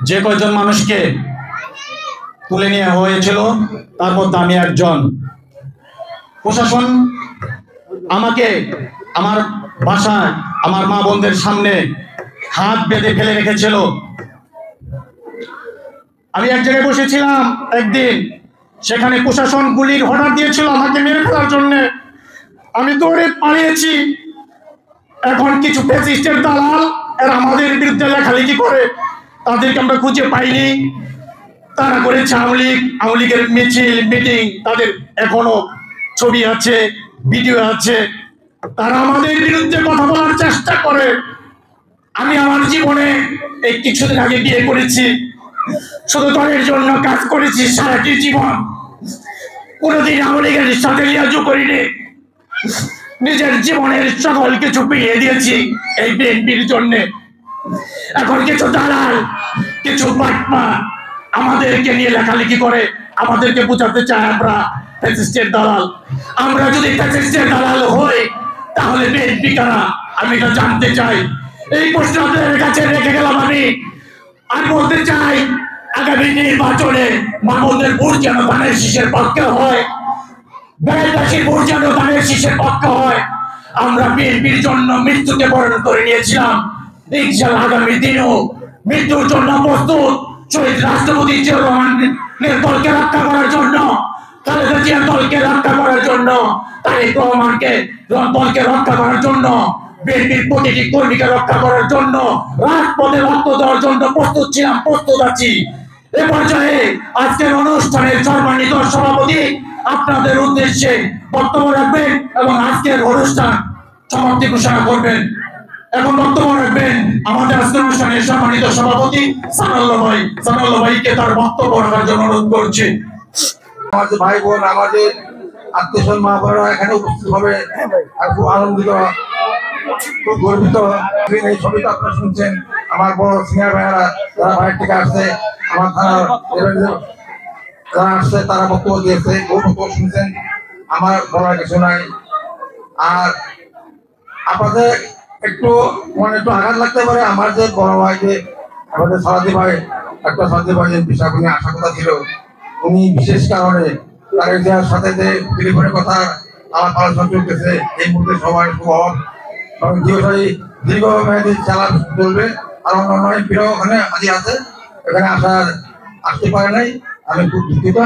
যে কয়জন মানুষকে তুলে নেওয়া হয়েছিল তার মধ্যে আমি একজন। প্রশাসন আমাকে আমার বাসায় আমার মা বোনদের সামনে হাত বেঁধে ফেলে রেখেছিল। আমি এক জায়গায় বসেছিলাম একদিন, সেখানে প্রশাসন গুলির অর্ডার দিয়েছিল আমাকে মেরে ফেলার জন্য। আমি দৌড়ে পালিয়েছি। এখন কিছু ফ্যাসিস্টের দালাল এরা আমাদের বিরুদ্ধে লেখালেখি করে, তাদেরকে আমরা খুঁজে পাইনি। তারা করেছে আওয়ামী লীগের মিছিল মিটিং, তাদের এখনো ছবি আছে, ভিডিও আছে। তারা আমাদের বিরুদ্ধে কথা বলার চেষ্টা করে। আমি আমার জীবনে এই কিছুদিন আগে বিয়ে করেছি, শুধু দলের জন্য কাজ করেছি সারাটি জীবন। কোনোদিন আওয়ামী লীগের সাথে লিয়াজু করিনি। নিজের জীবনের সকল কিছু পিড়িয়ে দিয়েছি এই বিএনপির জন্য। এখন কিছু দালাল, কিছু বাটপা আমাদেরকে নিয়ে লেখালেখি করে, আমাদেরকে বোঝাতে চায় আমরা ফ্যাসিস্টের দালাল। আমরা যদি ফ্যাসিস্টের দালাল হই তাহলে বিএনপি কারা, আমি এটা জানতে চাই। এই প্রশ্ন আপনাদের কাছে রেখে গেলাম। আমি বলতে চাই, আগামী নির্বাচনে মামুদের ভোট যেন ধানের শীষের পক্ষে হয়, বেড়াইবাসীর ভোট যেন ধানের শীষের পক্ষে হয়। আমরা বিএনপির জন্য মৃত্যুকে বরণ করে নিয়েছিলাম, ইনশাআল্লাহ আগামী দিনেও মৃত্যুর জন্য প্রস্তুত। শহীদ রাষ্ট্রপতি জিয়াউর রহমানের দলকে রক্ষা করার জন্য, খালেদা জিয়ার দলকে রক্ষা করার জন্য, তারেক রহমানকে দলকে রক্ষা করার জন্য, বিএনপির প্রতিটি কর্মীকে রক্ষা করার জন্য রাজপথে রক্ত দেওয়ার জন্য প্রস্তুত ছিলাম, প্রস্তুত আছি। এ পর্যায়ে আজকের অনুষ্ঠানের সম্মানিত সভাপতি আপনাদের উদ্দেশ্যে বক্তব্য রাখবেন এবং আজকের অনুষ্ঠান সমাপ্তি ঘোষণা করবেন। এখন বক্তব্য রাখবেন আমাদের আজকের অনুষ্ঠানের সম্মানিত সভাপতি সানাউল্লাহ ভাই। সানাউল্লাহ ভাইকে তার বক্তব্য রাখার জন্য অনুরোধ করছি। আমাদের ভাই বোন, আমাদের আত্মীয় মা বোনেরা এখানে উপস্থিত হবে, খুব আনন্দিত, খুব গর্বিত। এই ছবিটা আপনারা শুনছেন, আমার বড় সিনিয়র ভাইয়েরা যারা বাইরে থেকে আসছে, আমার থানার যারা আসছে তারা বক্তব্য দিয়েছে, বহু বক্তব্য শুনছেন, আমার বলার কিছু নাই। আর আপনাদের একটু মনে একটু আঘাত লাগতে পারে, আমার যে বড় ভাই যে আমাদের সারাদি ভাই, একটা সারাদি ভাই যে বিষয় নিয়ে আসার কথা ছিল, উনি বিশেষ কারণে তার ইতিহাস সাথে যে টেলিফোনের কথা আমার আলোচনা চলতেছে, এই মুহূর্তে সবাই খুব অভাব এবং দীর্ঘমেয়াদী চালা চলবে। আর অন্যান্য এমপিরাও ওখানে আজ আছে, এখানে আসতে পারে নাই, আমি খুব দুঃখিত।